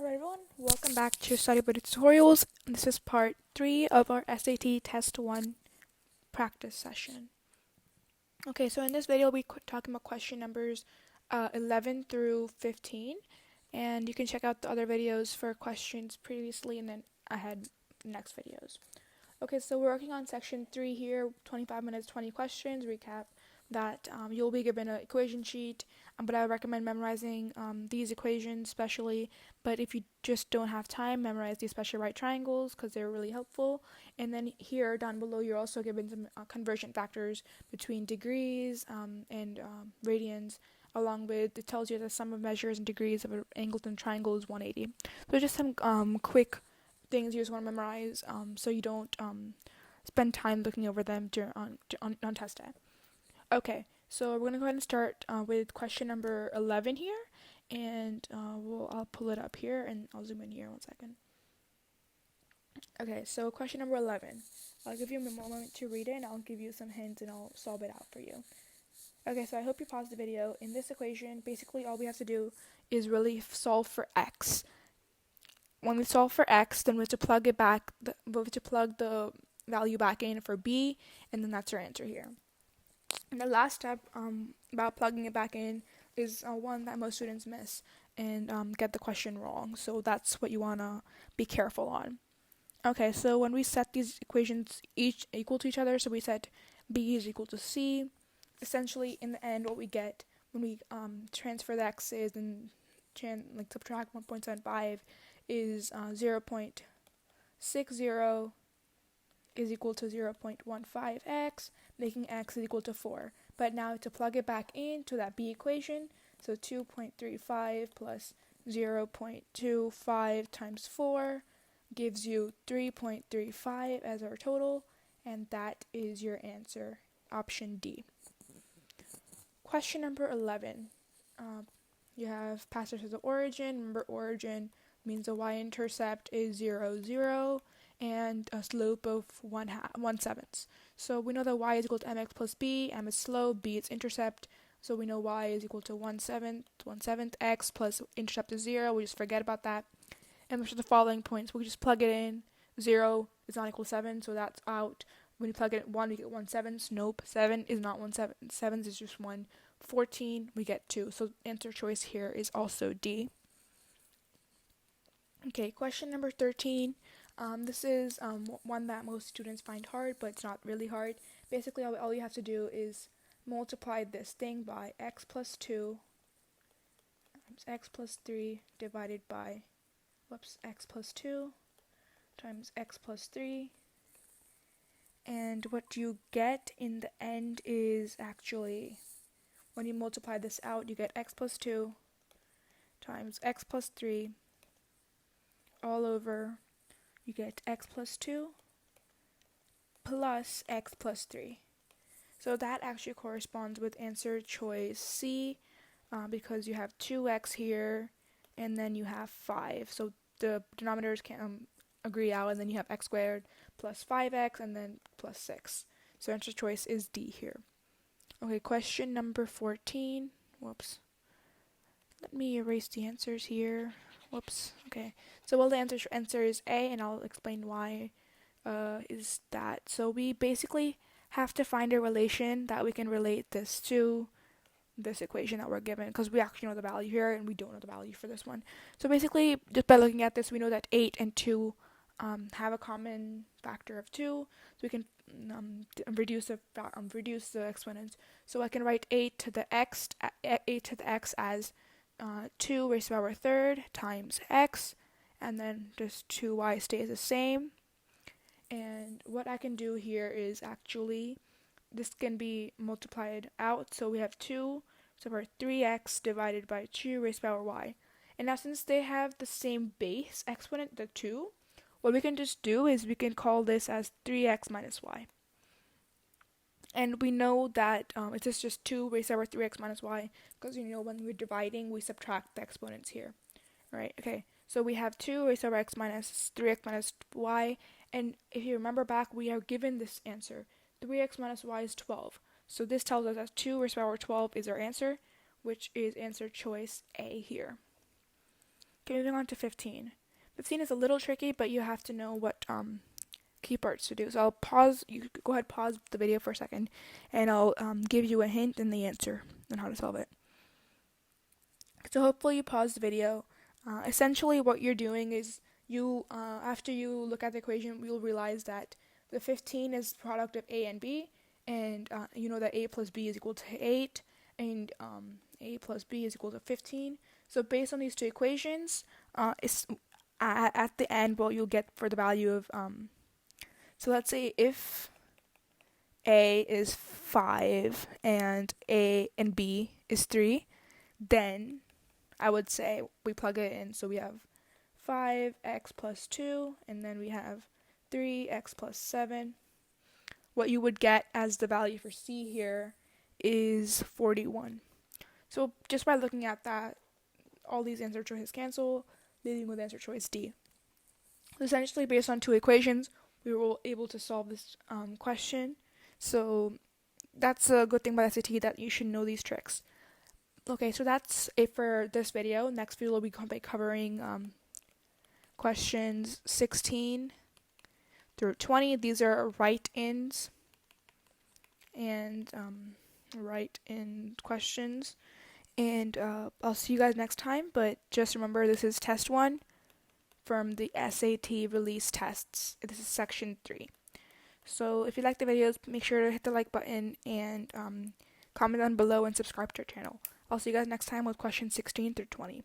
Alright everyone, welcome back to Study Buddy Tutorials. This is part 3 of our SAT Test 1 practice session. Okay, so in this video we'll be talking about question numbers 11 through 15, and you can check out the other videos for questions previously and then ahead next videos. Okay, so we're working on section 3 here, 25 minutes, 20 questions, recap that you'll be given an equation sheet, but I recommend memorizing these equations especially, but if you just don't have time, memorize these special right triangles because they're really helpful. And then here down below you're also given some conversion factors between degrees and radians, along with it tells you the sum of measures and degrees of an angle and triangle is 180. So just some quick things you just want to memorize so you don't spend time looking over them on test day. Okay, so we're going to go ahead and start with question number 11 here, and I'll pull it up here and I'll zoom in here 1 second. Okay, so question number 11. I'll give you a moment to read it and I'll give you some hints and I'll solve it out for you. Okay, so I hope you paused the video. In this equation, basically all we have to do is really solve for x. When we solve for x, then we have to plug it back, we have to plug the value back in for b, and then that's our answer here. And the last step about plugging it back in is one that most students miss and get the question wrong. So that's what you want to be careful on. Okay, so when we set these equations each equal to each other, so we set b is equal to c, essentially in the end what we get when we transfer the x's and subtract 1.75 is 0.60 is equal to 0.15x, making x is equal to 4. But now to plug it back into that b equation, so 2.35 plus 0.25 times 4 gives you 3.35 as our total, and that is your answer, option D. Question number 11. You have passage as the origin. Remember, origin means the y-intercept is 0, 0, and a slope of 1/7. So we know that y is equal to mx plus b, m is slope, b is intercept, so we know y is equal to 1/7 x plus intercept is 0, we just forget about that. And for the following points, we just plug it in. 0 is not equal to 7, so that's out. When you plug it in 1, we get 1/7. Nope, 7 is not 1/7. 7 is just 1. 14, we get 2. So answer choice here is also D. Okay, question number 13. This is one that most students find hard, but it's not really hard. Basically, all you have to do is multiply this thing by x plus 2 times x plus 3 divided by, x plus 2 times x plus 3. And what you get in the end is actually, when you multiply this out, you get x plus 2 times x plus 3 all over, you get x plus 2 plus x plus 3. So that actually corresponds with answer choice C, because you have 2x here and then you have 5. So the denominators can agree out, and then you have x squared plus 5x and then plus 6. So answer choice is D here. Okay, question number 14. Whoops. Let me erase the answers here. Whoops. Okay. So the answer is A, and I'll explain why is that. So we basically have to find a relation that we can relate this to this equation that we're given, because we actually know the value here and we don't know the value for this one. So basically, just by looking at this, we know that 8 and 2 have a common factor of 2, so we can reduce the exponents. So I can write 8 to the x as 2 raised to the power third times x, and then just 2y stays the same. And what I can do here is actually, this can be multiplied out, so we have 2 to the power 3x divided by 2 raised to the power y. And now since they have the same base exponent, the 2, what we can just do is we can call this as 3x minus y. And we know that it's just 2 raised to the power 3x minus y, because when we're dividing, we subtract the exponents here. Right? Okay, so we have 2 raised to the power x minus 3x minus y, and if you remember back, we are given this answer. 3x minus y is 12. So this tells us that 2 raised to the power 12 is our answer, which is answer choice A here. Okay, moving on to 15. 15 is a little tricky, but you have to know what key parts to do. So I'll pause. You go ahead, pause the video for a second, and I'll give you a hint and the answer on how to solve it. So hopefully you pause the video. Essentially, what you're doing is you, after you look at the equation, you'll realize that the 15 is the product of a and b, and you know that a plus b is equal to 8, and a plus b is equal to 15. So based on these two equations, it's at the end what you'll get for the value of so let's say if a is 5 and a and b is 3, then I would say we plug it in. So we have 5x plus 2, and then we have 3x plus 7. What you would get as the value for C here is 41. So just by looking at that, all these answer choices cancel, leaving with answer choice D. Essentially, based on two equations, we were able to solve this question. So that's a good thing about SAT, that you should know these tricks. Okay, so that's it for this video. Next video will be covering questions 16 through 20. These are write-ins and write-in questions. And I'll see you guys next time, but just remember this is test 1 from the SAT release tests. This is section 3. So if you like the videos, make sure to hit the like button and comment down below and subscribe to our channel. I'll see you guys next time with questions 16 through 20.